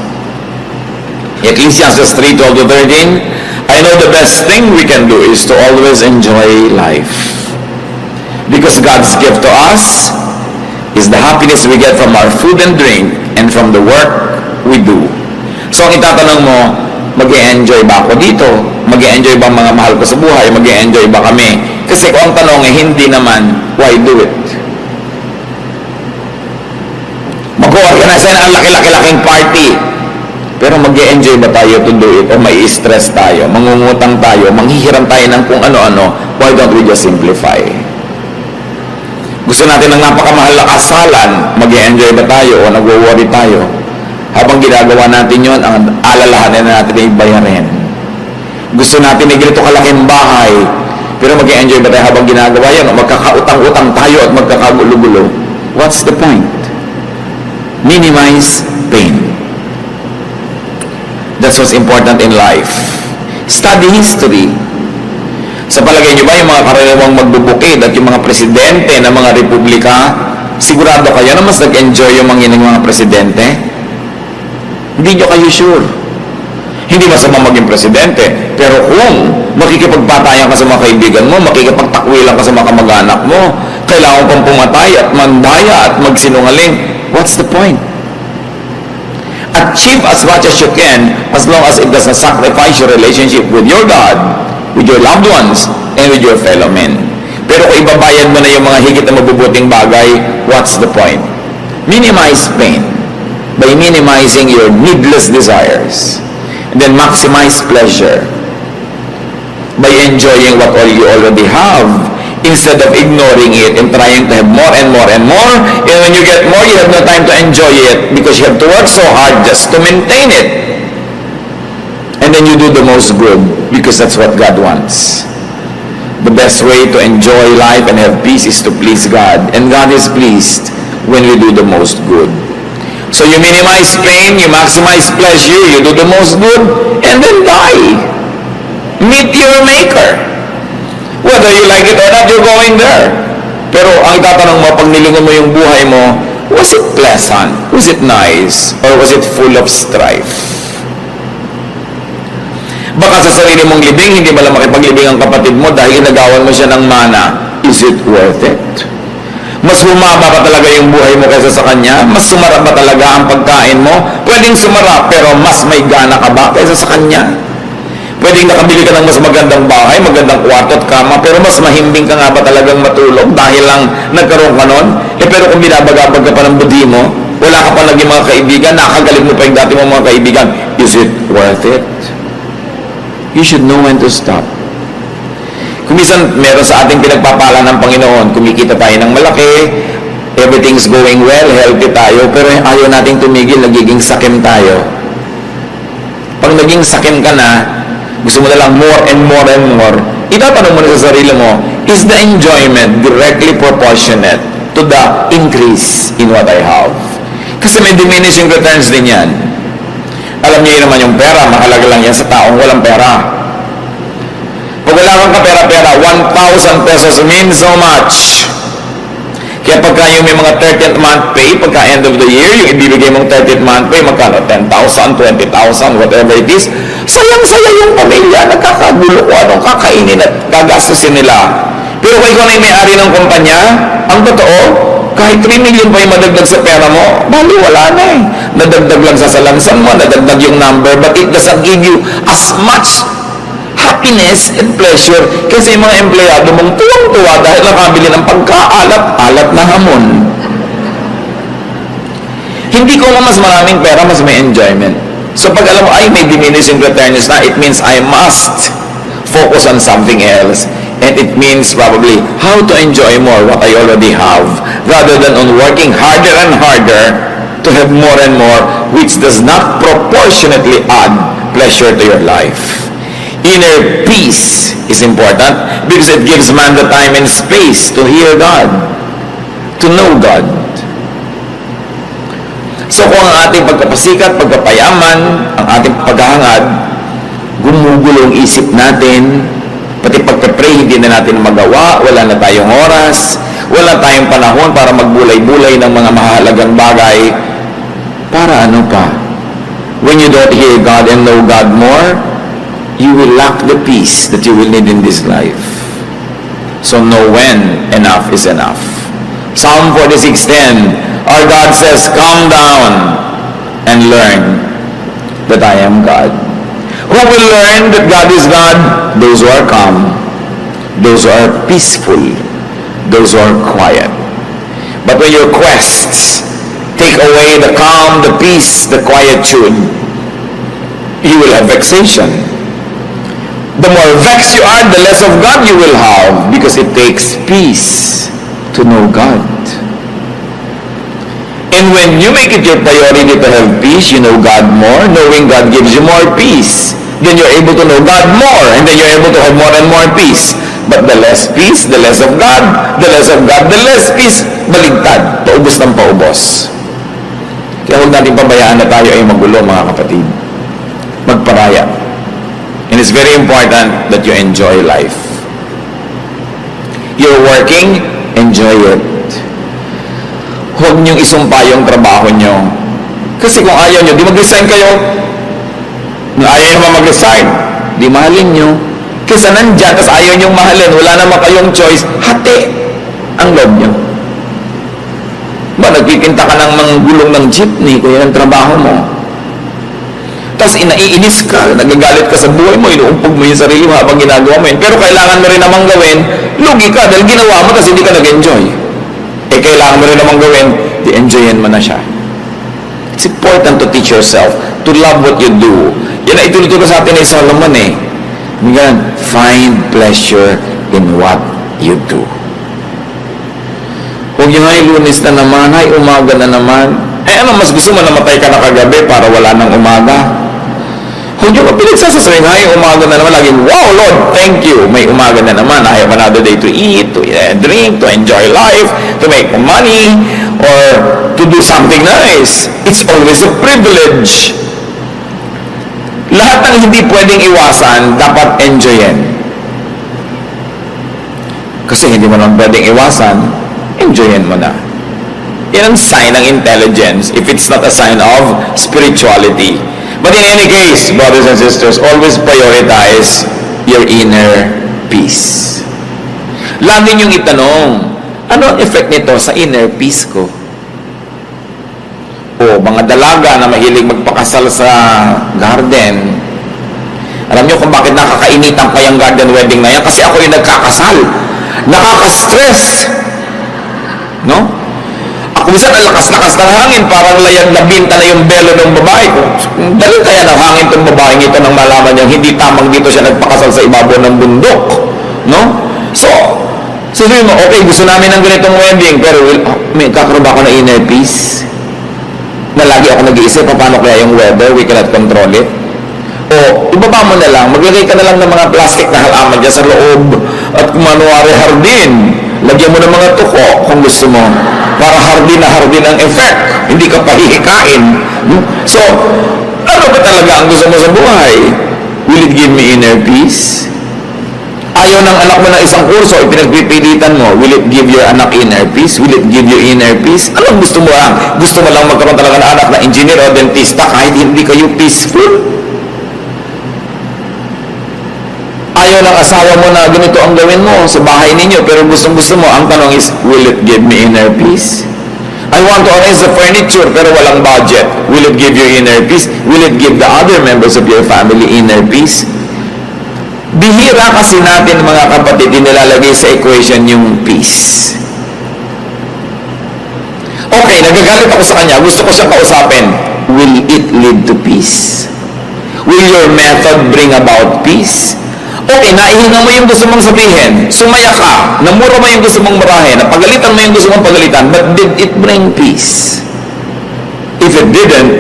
Ecclesiastes 3:12-13, I know the best thing we can do is to always enjoy life. Because God's gift to us is the happiness we get from our food and drink and from the work we do. So ang itatanong mo, mag-e-enjoy ba ako dito? Mag-e-enjoy ba mga mahal ko sa buhay? Mag-e-enjoy ba kami? Kasi kung ang tanong ay hindi naman, why do it? Mag-organize na ang laki-laki-laking party. Pero mag-e-enjoy ba tayo to do it? O may stress tayo? Mangungutang tayo? Manghihiram tayo ng kung ano-ano? Why don't we just simplify? Gusto natin ng napakamahal na kasalan, mag-e-enjoy ba tayo o nagwo-worry tayo? Habang ginagawa natin yon, ang alalahanin na natin ay bayarin. Gusto natin ay ganito kalaking bahay, pero mag-e-enjoy ba tayo habang ginagawa yan? O magkakautang-utang tayo at magkakagulo-gulo? What's the point? Minimize pain. That's what's important in life. Study history. Sa palagay nyo ba, yung mga karaniwang magbubukid at yung mga presidente ng mga republika, sigurado kayo na mas nag-enjoy yung mga presidente? Hindi nyo kayo sure. Hindi masama maging presidente, pero kung makikipagpatayan ka sa mga kaibigan mo, makikipagtakwilan ka sa mga kamag-anak mo, kailangan pang pumatay at mandaya at magsinungaling, what's the point? Achieve as much as you can as long as it doesn't sacrifice your relationship with your God, with your loved ones, and with your fellow men. Pero kung ibabayad mo na yung mga higit na mabubuting bagay, what's the point? Minimize pain by minimizing your needless desires, and then maximize pleasure by enjoying what all you already have instead of ignoring it and trying to have more and more and more. And when you get more, you have no time to enjoy it because you have to work so hard just to maintain it. And then you do the most good because that's what God wants. The best way to enjoy life and have peace is to please God. And God is pleased when we do the most good. So you minimize pain, you maximize pleasure, you do the most good, and then die. Meet your Maker. Whether you like it or not, you're going there. Pero ang itatanong mo, pag nilingon mo yung buhay mo, was it pleasant? Was it nice? Or was it full of strife? Baka sa sarili mong libing, hindi mo lang makipaglibing ang kapatid mo dahil inagawan mo siya ng mana. Is it worth it? Mas humaba ba talaga yung buhay mo kaysa sa kanya? Mas sumarap ba talaga ang pagkain mo? Pwedeng sumarap, pero mas may gana ka ba kaysa sa kanya? Pwedeng nakabili ka ng mas magandang bahay, magandang kwarto at kama, pero mas mahimbing ka nga ba talagang matulog dahil lang nagkaroon ka nun? Pero kung binabagabag ka pa ng budhi mo, wala wala ka pa naging mga kaibigan, nakagalit mo pa yung dati mong mga kaibigan, is it worth it? You should know when to stop. Kung minsan, meron sa ating pinagpapala ng Panginoon, kumikita tayo ng malaki, everything's going well, healthy tayo, pero ayaw nating tumigil, nagiging sakim tayo. Pag naging sakim ka na, gusto mo na lang more and more and more, itatanong mo na sa sarili mo, is the enjoyment directly proportionate to the increase in what I have? Kasi may diminishing returns din yan. Alam niyo naman yung pera, mahalaga lang yan sa taong walang pera. Pag wala kang kapera-pera, 1,000 pesos means so much. Kaya pagka yung may mga 30th month pay, pagka end of the year, yung ibibigay mong 30th month pay, magkano? 10,000, 20,000, whatever it is. Sayang-saya yung pamilya, nagkakagulo ko anong kakainin at gagastusin nila. Pero kung ikaw na yung may-ari ng kumpanya, ang totoo, kahit 3 million pa yung madagdag sa pera mo, bali wala na eh. Nadagdag lang sa salansan mo, nadagdag yung number, but it doesn't give you as much happiness and pleasure kasi yung mga empleyado mong tuwang-tuwa dahil nakabili ng pagkaalat-alat na hamon. Hindi ko mas maraming pera, mas may enjoyment. So pag alam mo, ay may diminishing returns na, it means I must focus on something else. And it means probably how to enjoy more what I already have rather than on working harder and harder to have more and more, which does not proportionately add pleasure to your life. Inner peace is important because it gives man the time and space to hear God, to know God. So kung ang ating pagkapasikat, pagkapayaman, ang ating paghahangad, gumugulo ang isip natin, pati pagka-pray, hindi na natin magawa, wala na tayong oras, wala tayong panahon para magbulay-bulay ng mga mahalagang bagay. Para ano pa? When you don't hear God and know God more, you will lack the peace that you will need in this life. So know when enough is enough. Psalm 46:10, our God says, calm down and learn that I am God. Who will learn that God is God? Those who are calm, those who are peaceful, those who are quiet. But when your quests take away the calm, the peace, the quietude, you will have vexation. The more vexed you are, the less of God you will have, because it takes peace to know God. And when you make it your priority to have peace, you know God more. Knowing God gives you more peace. Then you're able to know God more, and then you're able to have more and more peace. But the less peace, the less of God. The less of God, the less peace. Baligtad. Paubos ng paubos. Kaya huwag natin pabayaan na tayo ay magulo, mga kapatid. Magparaya. And it's very important that you enjoy life. You're working, enjoy it. Huwag niyong isumpa yung trabaho niyo. Kasi kung ayaw niyo, di mag-resign kayo. Kung ayaw niyo mag-resign, di mahalin niyo. Kasi nandyan, tapos ayaw niyong mahalin, wala naman kayong choice, hati ang loob niyo. Ba, nagkikinta ka ng mga gulong ng jeepney, kung yan ang trabaho mo. Tapos inaiinis ka, nagagalit ka sa buhay mo, inuumpog mo yung sarili mo habang ginagawa mo yun. Pero kailangan mo rin namang gawin, lugi ka dahil ginawa mo, tapos hindi ka nag-enjoy. Kailangan mo rin namang gawin, di-enjoyin mo na siya. It's important to teach yourself to love what you do. Yan ang ituluturo sa atin ni Solomon eh. Find pleasure in what you do. Huwag yung ay Lunes na naman, ay umaga na naman. Ano, mas gusto mo namatay ka na kagabi para wala nang umaga? Huwag yung pinagsasasabihin, ay umaga na naman, laging, wow Lord, thank you. May umaga na naman, I have another day to eat, to drink, to enjoy life, to make money, or to do something nice. It's always a privilege. Lahat ng hindi pwedeng iwasan, dapat enjoyin. Kasi hindi mo naman pwedeng iwasan, enjoyin mo na. Yan ang sign ng intelligence if it's not a sign of spirituality. But in any case, brothers and sisters, always prioritize your inner peace. Lagi niyong itanong, ano ang effect nito sa inner peace ko? O mga dalaga na mahilig magpakasal sa garden. Alam niyo kung bakit nakakainitan pa yung garden wedding na yan? Kasi ako yung nagkakasal. Nakaka-stress. No? Kung minsan ang lakas-lakas ng hangin, parang labinta na yung belo ng babae. Dahil kaya ng hangin itong babaeng ito nang malaman niyang hindi tamang dito siya nagpakasal sa ibabaw ng bundok. No? So, sabihin mo, okay, gusto namin ng ganitong wedding, pero may kakaroon ba ako na inner peace? Na lagi ako nag-iisip, paano kaya yung weather, we cannot control it? O, ibaba mo na lang, maglagay ka na lang ng mga plastic na halaman dyan sa loob at manuwari hardin. Lagyan mo ng mga tuko kung gusto mo para hardin na hardin ang effect. Hindi ka pahihikain. So, ano ba talaga ang gusto mo sa buhay? Will it give me inner peace? Ayaw ng anak mo ng isang kurso, ipinagpipilitan mo, will it give your anak inner peace? Will it give you inner peace? Anong gusto mo lang? Gusto mo lang magkaroon talaga ng anak na engineer o dentista kahit hindi kayo peaceful? Ayaw ng asawa mo na ganito ang gawin mo sa bahay ninyo, pero gusto mo, ang tanong is, will it give me inner peace? I want to arrange the furniture, pero walang budget. Will it give you inner peace? Will it give the other members of your family inner peace? Bihira kasi natin mga kapatid, nilalagay sa equation yung peace. Okay, nagagalit ako sa kanya, gusto ko siya kausapin. Will it lead to peace? Will your method bring about peace? Okay, naihinga mo yung gusto mong sabihin, sumaya ka, namura mo yung gusto mong marahin, napagalitan mo yung gusto mong pagalitan, but did it bring peace? If it didn't,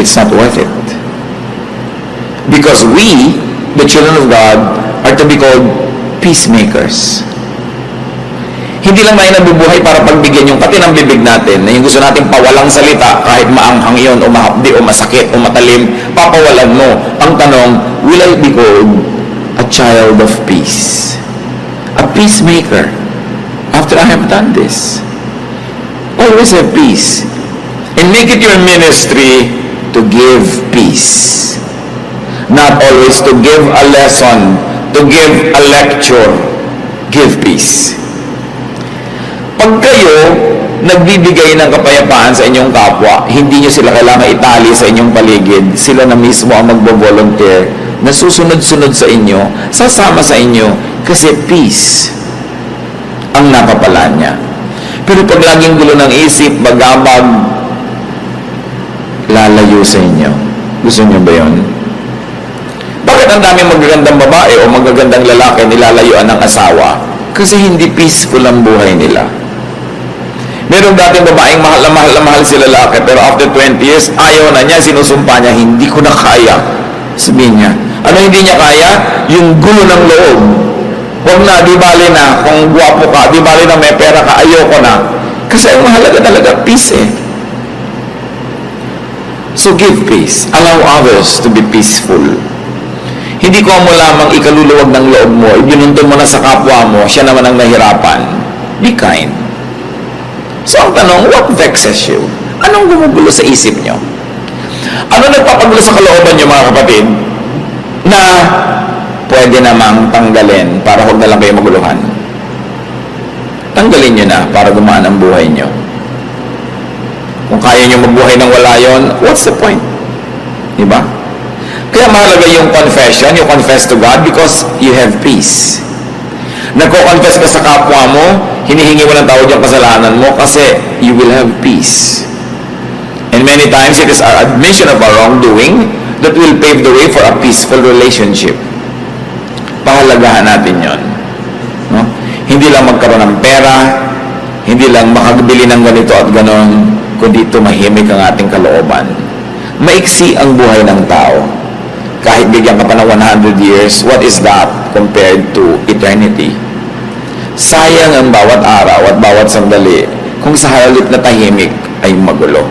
it's not worth it. Because we, the children of God, are to be called peacemakers. Hindi lang tayo nabubuhay para pagbigyan yung pati ng bibig natin, na yung gusto natin pawalang salita, kahit maanghang yun, o mahapdi, o masakit, o matalim, papawalan mo. Ang tanong, will I be called a child of peace? A peacemaker. After I have done this, always have peace. And make it your ministry to give peace. Not always to give a lesson, to give a lecture. Give peace. Pag kayo nagbibigay ng kapayapaan sa inyong kapwa, hindi nyo sila kailangan itali sa inyong paligid. Sila na mismo ang magbo-volunteer na susunod-sunod sa inyo, sasama sa inyo, kasi peace ang napapala niya. Pero pag laging gulo ng isip, bagabag, lalayo sa inyo. Gusto niyo ba yun? Bakit ang daming magagandang babae o magagandang lalaki nilalayuan ng asawa? Kasi hindi peaceful ang buhay nila. Meron dating babaeng mahal na mahal si lalaki, pero after 20 years, ayaw na niya, sinusumpa niya, hindi ko na kaya. Sabihin niya, ano hindi niya kaya? Yung gulo ng loob. Huwag na, di bali na, kung guwapo ka, di bali na may pera ka, ayoko na. Kasi ang mahalaga talaga, peace eh. So give peace. Allow others to be peaceful. Hindi ko mo lamang ikaluluwag ng loob mo, ibinuntun mo na sa kapwa mo, siya naman ang nahirapan. Be kind. So ang tanong, what vexes you? Anong gumugulo sa isip nyo? Ano nagpapagulo sa kalooban nyo mga kapatid na pwede namang tanggalin para huwag na lang kayo maguluhan? Tanggalin nyo na para gumaan ang buhay nyo. Kung kaya nyo magbuhay ng wala yun, what's the point? Diba? Kaya mahalaga yung confession, you confess to God because you have peace. Nagko-confess ka sa kapwa mo, hinihingi mo ng tawad yung kasalanan mo kasi you will have peace. And many times it is our admission of our wrongdoing that will pave the way for a peaceful relationship. Pahalagahan natin yon. No? Hindi lang magkaroon ng pera, hindi lang makagbili ng ganito at ganon, kundi tumahimik ang ating kalooban. Maiksi ang buhay ng tao. Kahit bigyan ka pa ng 100 years, what is that compared to eternity? Sayang ang bawat araw at bawat sandali kung sa halip na tahimik ay magulo.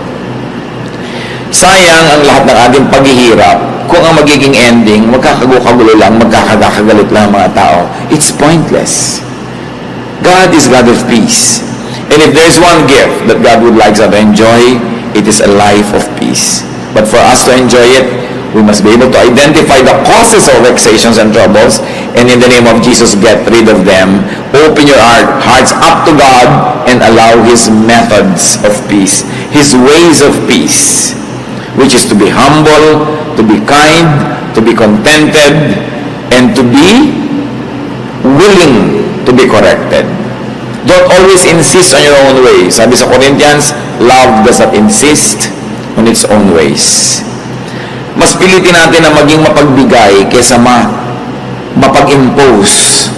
Sayang ang lahat ng ating paghihirap kung ang magiging ending, magkakagulo lang, magkakagalit lang ang mga tao. It's pointless. God is God of peace. And if there's one gift that God would like us to enjoy, it is a life of peace. But for us to enjoy it, we must be able to identify the causes of vexations and troubles, and in the name of Jesus, get rid of them. Open your hearts up to God and allow His methods of peace, His ways of peace, which is to be humble, to be kind, to be contented, and to be willing to be corrected. Don't always insist on your own way. Sabi sa Corinthians, love does not insist on its own ways. Mas pilitin natin na maging mapagbigay kaysa mapag-impose.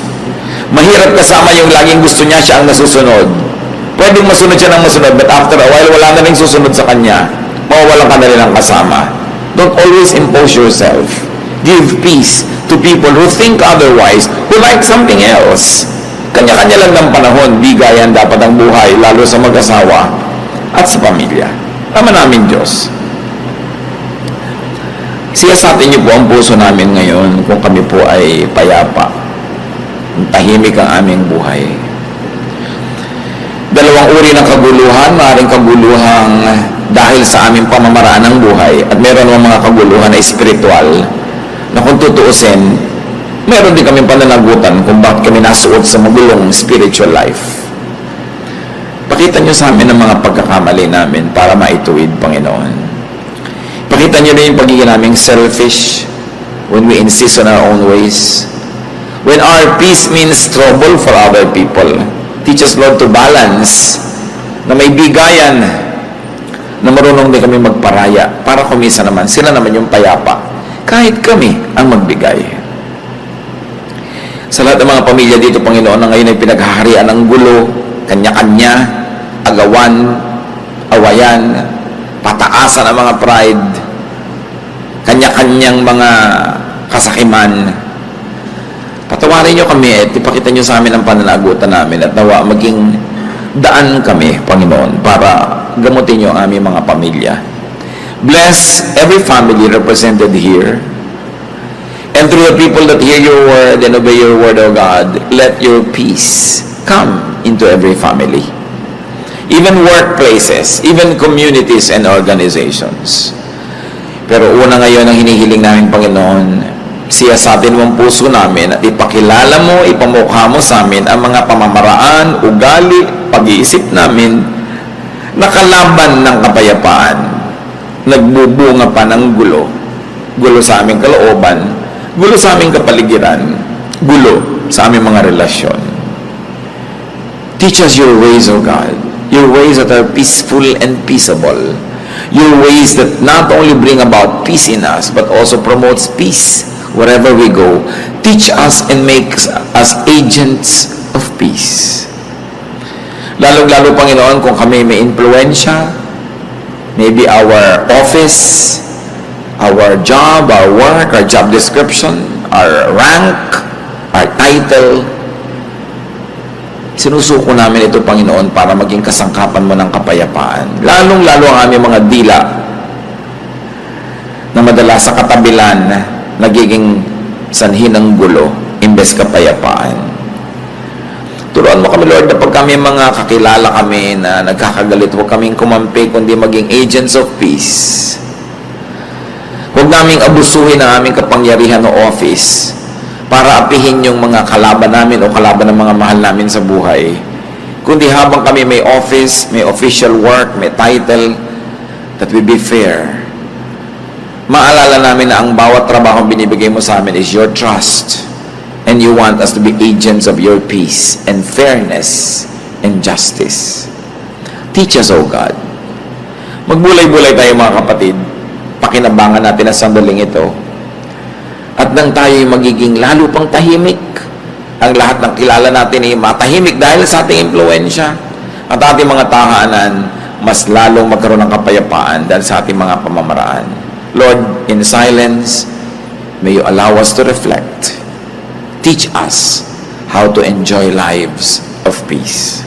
Mahirap kasama yung laging gusto niya, siya ang nasusunod. Pwedeng masunod siya ng masunod, but after a while, wala na rin susunod sa kanya. Mawawalan ka na rin ang kasama. Don't always impose yourself. Give peace to people who think otherwise, who like something else. Kanya-kanya lang ng panahon, bigayan dapat ang buhay, lalo sa mag-asawa at sa pamilya. Tama namin, Diyos. Siyasatin niyo po ang puso namin ngayon kung kami po ay payapa. Tahimik ang aming buhay. Dalawang uri ng kaguluhan, maaaring kaguluhang dahil sa aming pamamaraan ng buhay at meron ng mga kaguluhan na espiritual na kung tutuusin, meron din kami pananagutan kung bakit kami nasuot sa magulong spiritual life. Pakita niyo sa amin ang mga pagkakamali namin para maituwid, Panginoon. Pakita niyo rin yung pagiging naming selfish when we insist on our own ways. When our peace means trouble for other people. Teach us, Lord, to balance, na may bigayan, na marunong din kami magparaya para kumisa naman. Sila naman yung payapa. Kahit kami ang magbigay. Sa lahat ng mga pamilya dito, Panginoon, na ngayon ay pinaghaharian ng gulo, kanya-kanya, agawan, awayan, pataasan ang mga pride, kanya-kanyang mga kasakiman. Patawarin niyo kami at ipakita niyo sa amin ang pananagutan namin at nawa maging daan kami, Panginoon, para gamutin niyo ang aming mga pamilya. Bless every family represented here. And through the people that hear your word and obey your word, O God, let your peace come into every family. Even workplaces, even communities and organizations. Pero una ngayon ang hinihiling namin, Panginoon, siyasatin mo ang puso namin at ipakilala mo, ipamukha mo sa amin ang mga pamamaraan, ugali, pag-iisip namin na kalaban ng kapayapaan. Nagbubunga pa ng gulo. Gulo sa aming kalooban, gulo sa aming kapaligiran, gulo sa aming mga relasyon. Teach us your ways, O God. Your ways that are peaceful and peaceable. Your ways that not only bring about peace in us, but also promotes peace wherever we go. Teach us and make us agents of peace. Lalong-lalo, Panginoon, kung kami may influensya, maybe our office, our job, our work, our job description, our rank, our title, sinusuko namin ito, Panginoon, para maging kasangkapan mo ng kapayapaan. Lalong-lalo ang aming mga dila na madalas sa katabilan nagiging sanhi ng gulo imbes kapayapaan. Turuan mo kami, Lord, na pag kami mga kakilala kami na nagkakagalit, huwag kaming kumampi, kundi maging agents of peace. Huwag naming abusuhin ang aming kapangyarihan o office para apihin yung mga kalaban namin o kalaban ng mga mahal namin sa buhay. Kundi habang kami may office, may official work, may title, that we be fair. Maalala namin na ang bawat trabaho binibigay mo sa amin is your trust. And you want us to be agents of your peace and fairness and justice. Teach us, O God. Magbulay-bulay tayo, mga kapatid. Pakinabangan natin ang sandaling ito. At nang tayo'y magiging lalo pang tahimik, ang lahat ng kilala natin ay matahimik dahil sa ating impluensya. At ating mga tahanan, mas lalong magkaroon ng kapayapaan dahil sa ating mga pamamaraan. Lord, in silence, may you allow us to reflect. Teach us how to enjoy lives of peace.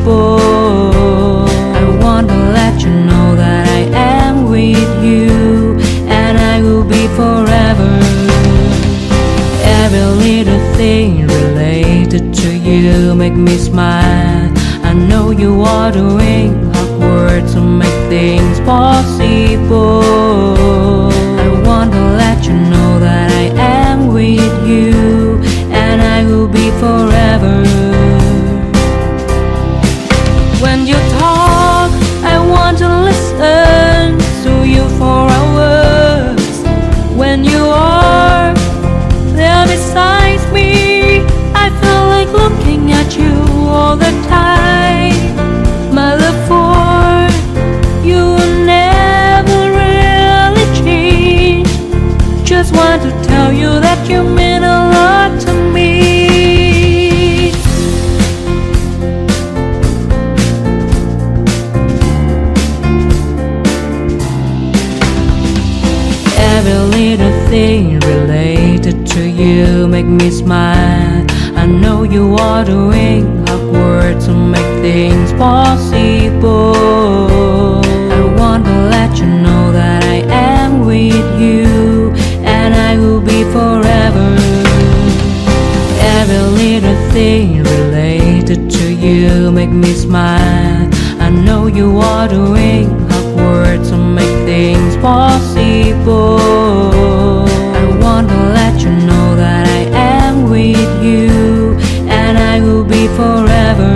possible. I want to let you know that I am with you, and I will be forever. Every little thing related to you make me smile. I know you are doing hard work to make things possible. I want to let you know that I am with you, and I will be forever. When you talk, I want to listen to you for hours. When you are there beside me, I feel like looking at you all the time. My love for you will never really change. Just want to tell you that you mean a lot to me. Every little thing related to you make me smile. I know you are doing hard work to make things possible. I want to let you know that I am with you, and I will be forever. Every little thing related to you make me smile. I know you are doing hard work to make things possible. I want to let you know that I am with you, and I will be forever.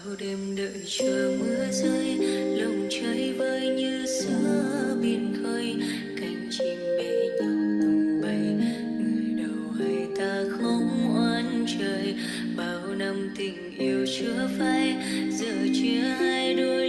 bao đêm đợi chờ mưa rơi, lòng chơi vơi như giữa biển khơi, cánh chim bế nhau tung bay, người đầu hay ta không oán trời, bao năm tình yêu chưa phai, giờ chia hai đôi